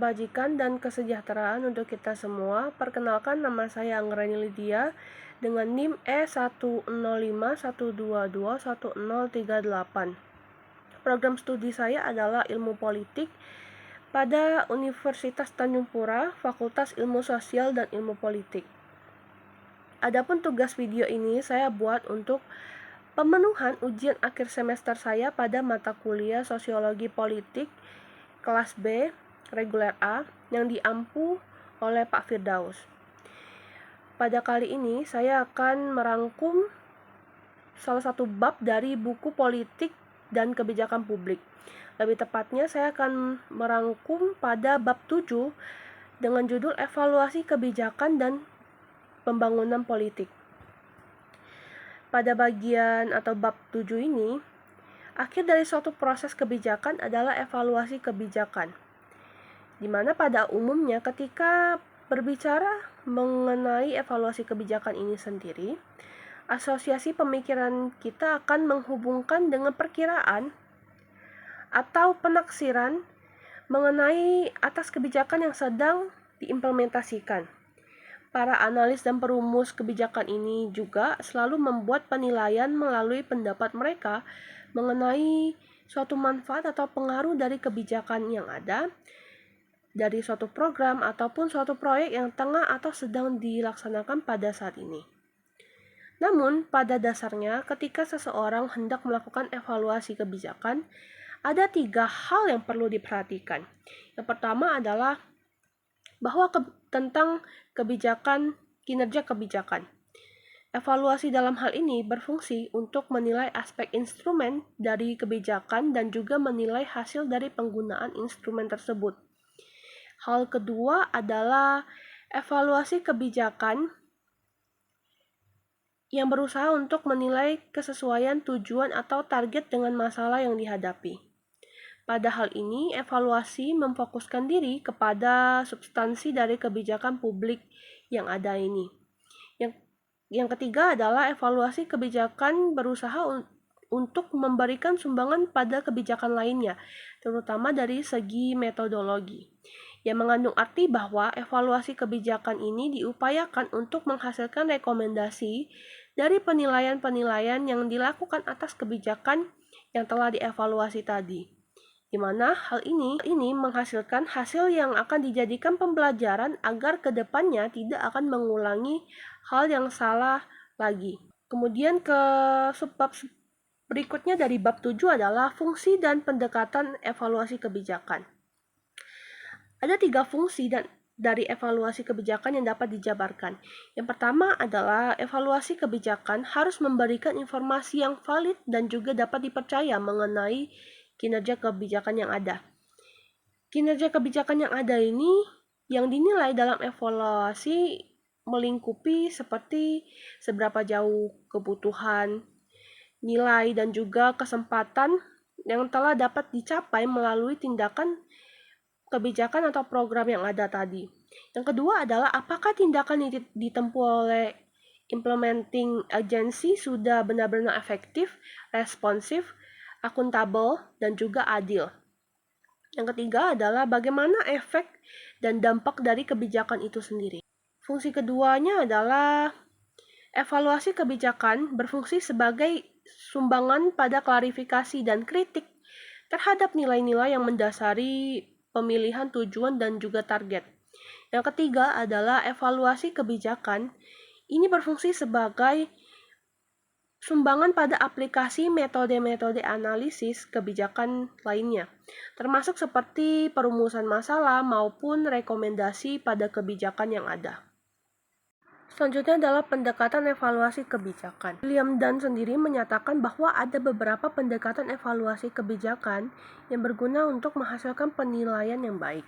kebajikan dan kesejahteraan untuk kita semua. Perkenalkan, nama saya Anggrani Lydia dengan NIM E10512211038. Program studi saya adalah Ilmu Politik pada Universitas Tanjung Pura, Fakultas Ilmu Sosial dan Ilmu Politik. Adapun tugas video ini saya buat untuk pemenuhan ujian akhir semester saya pada mata kuliah Sosiologi Politik kelas B, reguler A, yang diampu oleh Pak Firdaus. Pada kali ini saya akan merangkum salah satu bab dari buku Politik dan Kebijakan Publik. Lebih tepatnya saya akan merangkum pada bab 7 dengan judul Evaluasi Kebijakan dan Pembangunan Politik. Pada bagian atau bab 7 ini, akhir dari suatu proses kebijakan adalah evaluasi kebijakan, di mana pada umumnya ketika berbicara mengenai evaluasi kebijakan ini sendiri, asosiasi pemikiran kita akan menghubungkan dengan perkiraan atau penaksiran mengenai atas kebijakan yang sedang diimplementasikan. Para analis dan perumus kebijakan ini juga selalu membuat penilaian melalui pendapat mereka mengenai suatu manfaat atau pengaruh dari kebijakan yang ada, dari suatu program ataupun suatu proyek yang tengah atau sedang dilaksanakan pada saat ini. Namun, pada dasarnya ketika seseorang hendak melakukan evaluasi kebijakan, ada 3 hal yang perlu diperhatikan. Yang pertama adalah bahwa tentang kebijakan, kinerja kebijakan. Evaluasi dalam hal ini berfungsi untuk menilai aspek instrumen dari kebijakan dan juga menilai hasil dari penggunaan instrumen tersebut. Hal kedua adalah evaluasi kebijakan yang berusaha untuk menilai kesesuaian tujuan atau target dengan masalah yang dihadapi. Pada hal ini, evaluasi memfokuskan diri kepada substansi dari kebijakan publik yang ada ini. Yang ketiga adalah evaluasi kebijakan berusaha untuk memberikan sumbangan pada kebijakan lainnya, terutama dari segi metodologi, yang mengandung arti bahwa evaluasi kebijakan ini diupayakan untuk menghasilkan rekomendasi dari penilaian-penilaian yang dilakukan atas kebijakan yang telah dievaluasi tadi, di mana hal ini menghasilkan hasil yang akan dijadikan pembelajaran agar kedepannya tidak akan mengulangi hal yang salah lagi. Kemudian ke subbab berikutnya dari bab 7 adalah fungsi dan pendekatan evaluasi kebijakan. Ada 3 fungsi dari evaluasi kebijakan yang dapat dijabarkan. Yang pertama adalah evaluasi kebijakan harus memberikan informasi yang valid dan juga dapat dipercaya mengenai kinerja kebijakan yang ada. Kinerja kebijakan yang ada ini yang dinilai dalam evaluasi melingkupi seperti seberapa jauh kebutuhan, nilai, dan juga kesempatan yang telah dapat dicapai melalui tindakan kebijakan atau program yang ada tadi. Yang kedua adalah apakah tindakan yang ditempuh oleh implementing agency sudah benar-benar efektif, responsif, akuntabel, dan juga adil. Yang ketiga adalah bagaimana efek dan dampak dari kebijakan itu sendiri. Fungsi keduanya adalah evaluasi kebijakan berfungsi sebagai sumbangan pada klarifikasi dan kritik terhadap nilai-nilai yang mendasari pemilihan tujuan dan juga target. Yang ketiga adalah evaluasi kebijakan. Ini berfungsi sebagai sumbangan pada aplikasi metode-metode analisis kebijakan lainnya, termasuk seperti perumusan masalah maupun rekomendasi pada kebijakan yang ada. Selanjutnya adalah pendekatan evaluasi kebijakan. William Dunn sendiri menyatakan bahwa ada beberapa pendekatan evaluasi kebijakan yang berguna untuk menghasilkan penilaian yang baik.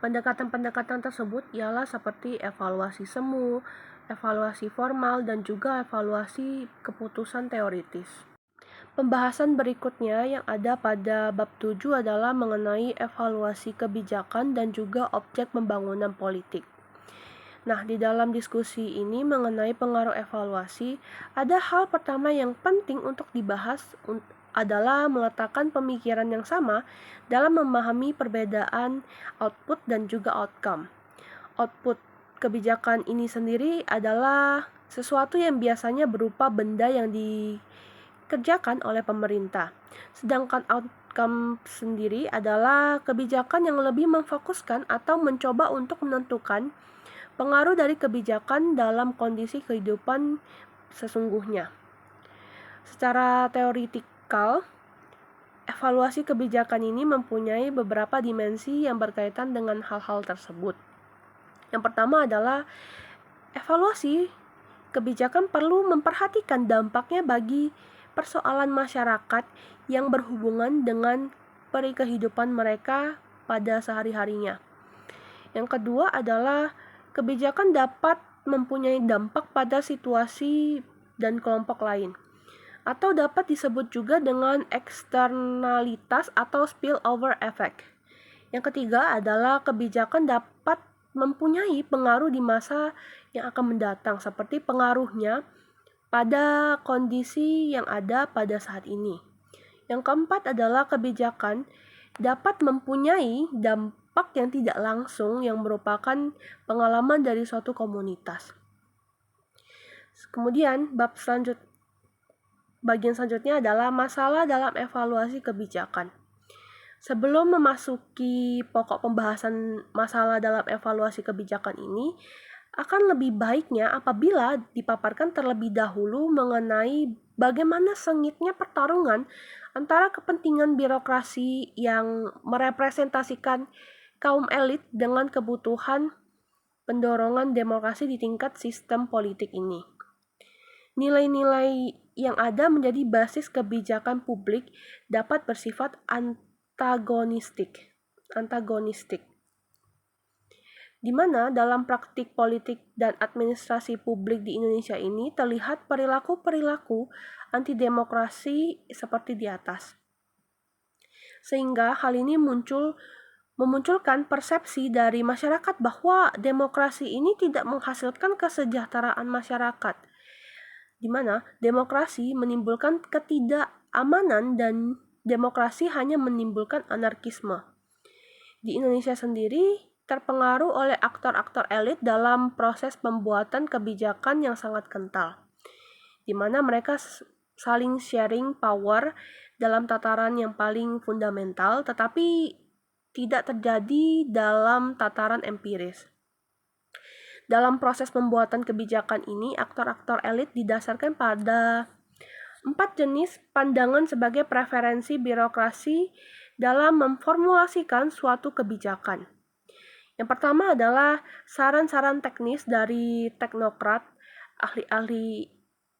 Pendekatan-pendekatan tersebut ialah seperti evaluasi semu, evaluasi formal, dan juga evaluasi keputusan teoritis. Pembahasan berikutnya yang ada pada bab 7 adalah mengenai evaluasi kebijakan dan juga objek pembangunan politik. Nah, di dalam diskusi ini mengenai pengaruh evaluasi, ada hal pertama yang penting untuk dibahas adalah meletakkan pemikiran yang sama dalam memahami perbedaan output dan juga outcome. Output kebijakan ini sendiri adalah sesuatu yang biasanya berupa benda yang dikerjakan oleh pemerintah. Sedangkan outcome sendiri adalah kebijakan yang lebih memfokuskan atau mencoba untuk menentukan pengaruh dari kebijakan dalam kondisi kehidupan sesungguhnya. Secara teoritikal, evaluasi kebijakan ini mempunyai beberapa dimensi yang berkaitan dengan hal-hal tersebut. Yang pertama adalah evaluasi kebijakan perlu memperhatikan dampaknya bagi persoalan masyarakat yang berhubungan dengan kehidupan mereka pada sehari-harinya. Yang kedua adalah kebijakan dapat mempunyai dampak pada situasi dan kelompok lain, atau dapat disebut juga dengan eksternalitas atau spillover effect. Yang ketiga adalah kebijakan dapat mempunyai pengaruh di masa yang akan mendatang, seperti pengaruhnya pada kondisi yang ada pada saat ini. Yang keempat adalah kebijakan dapat mempunyai dampak yang tidak langsung yang merupakan pengalaman dari suatu komunitas. Kemudian bagian selanjutnya adalah masalah dalam evaluasi kebijakan. Sebelum memasuki pokok pembahasan masalah dalam evaluasi kebijakan ini, akan lebih baiknya apabila dipaparkan terlebih dahulu mengenai bagaimana sengitnya pertarungan antara kepentingan birokrasi yang merepresentasikan kaum elit dengan kebutuhan pendorongan demokrasi di tingkat sistem politik ini. Nilai-nilai yang ada menjadi basis kebijakan publik dapat bersifat antagonistik, di mana dalam praktik politik dan administrasi publik di Indonesia ini terlihat perilaku-perilaku antidemokrasi seperti di atas. Sehingga hal ini memunculkan persepsi dari masyarakat bahwa demokrasi ini tidak menghasilkan kesejahteraan masyarakat, di mana demokrasi menimbulkan ketidakamanan dan demokrasi hanya menimbulkan anarkisme. Di Indonesia sendiri terpengaruh oleh aktor-aktor elit dalam proses pembuatan kebijakan yang sangat kental, di mana mereka saling sharing power dalam tataran yang paling fundamental, tetapi tidak terjadi dalam tataran empiris. Dalam proses pembuatan kebijakan ini, aktor-aktor elit didasarkan pada 4 jenis pandangan sebagai preferensi birokrasi dalam memformulasikan suatu kebijakan. Yang pertama adalah saran-saran teknis dari teknokrat, ahli-ahli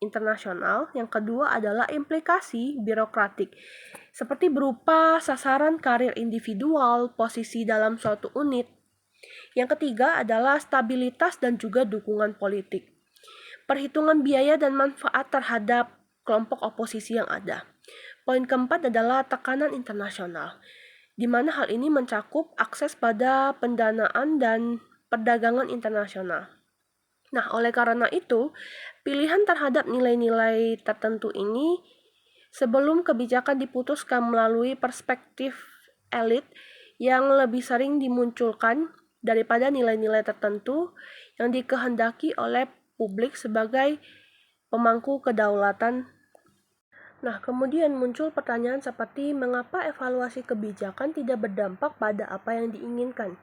internasional. Yang kedua adalah implikasi birokratik, seperti berupa sasaran karir individual, posisi dalam suatu unit. Yang ketiga adalah stabilitas dan juga dukungan politik. Perhitungan biaya dan manfaat terhadap kelompok oposisi yang ada. Poin keempat adalah tekanan internasional, di mana hal ini mencakup akses pada pendanaan dan perdagangan internasional. Nah, oleh karena itu, pilihan terhadap nilai-nilai tertentu ini sebelum kebijakan diputuskan melalui perspektif elit yang lebih sering dimunculkan daripada nilai-nilai tertentu yang dikehendaki oleh publik sebagai pemangku kedaulatan. Nah, kemudian muncul pertanyaan seperti mengapa evaluasi kebijakan tidak berdampak pada apa yang diinginkan.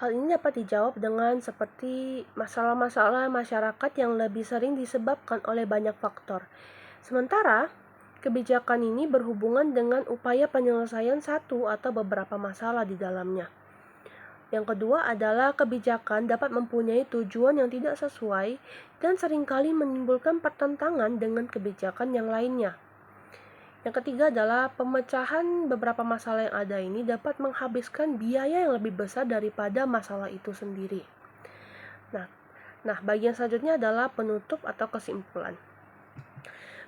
Hal ini dapat dijawab dengan seperti masalah-masalah masyarakat yang lebih sering disebabkan oleh banyak faktor. Sementara, kebijakan ini berhubungan dengan upaya penyelesaian satu atau beberapa masalah di dalamnya. Yang kedua adalah kebijakan dapat mempunyai tujuan yang tidak sesuai dan seringkali menimbulkan pertentangan dengan kebijakan yang lainnya. Yang ketiga adalah pemecahan beberapa masalah yang ada ini dapat menghabiskan biaya yang lebih besar daripada masalah itu sendiri. Nah, bagian selanjutnya adalah penutup atau kesimpulan.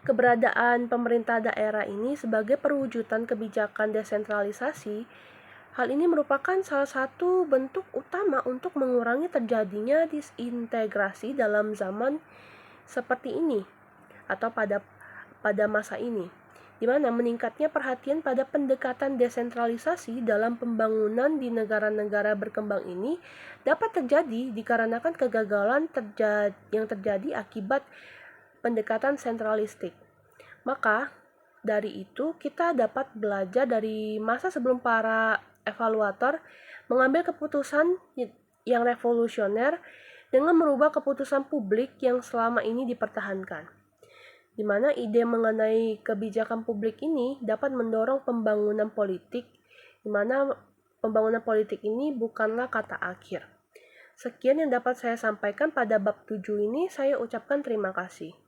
Keberadaan pemerintah daerah ini sebagai perwujudan kebijakan desentralisasi, hal ini merupakan salah satu bentuk utama untuk mengurangi terjadinya disintegrasi dalam zaman seperti ini atau pada masa ini, di mana meningkatnya perhatian pada pendekatan desentralisasi dalam pembangunan di negara-negara berkembang ini dapat terjadi dikarenakan kegagalan yang terjadi akibat pendekatan sentralistik. Maka, dari itu kita dapat belajar dari masa sebelum para evaluator mengambil keputusan yang revolusioner dengan merubah keputusan publik yang selama ini dipertahankan, di mana ide mengenai kebijakan publik ini dapat mendorong pembangunan politik, di mana pembangunan politik ini bukanlah kata akhir. Sekian yang dapat saya sampaikan pada bab 7 ini, saya ucapkan terima kasih.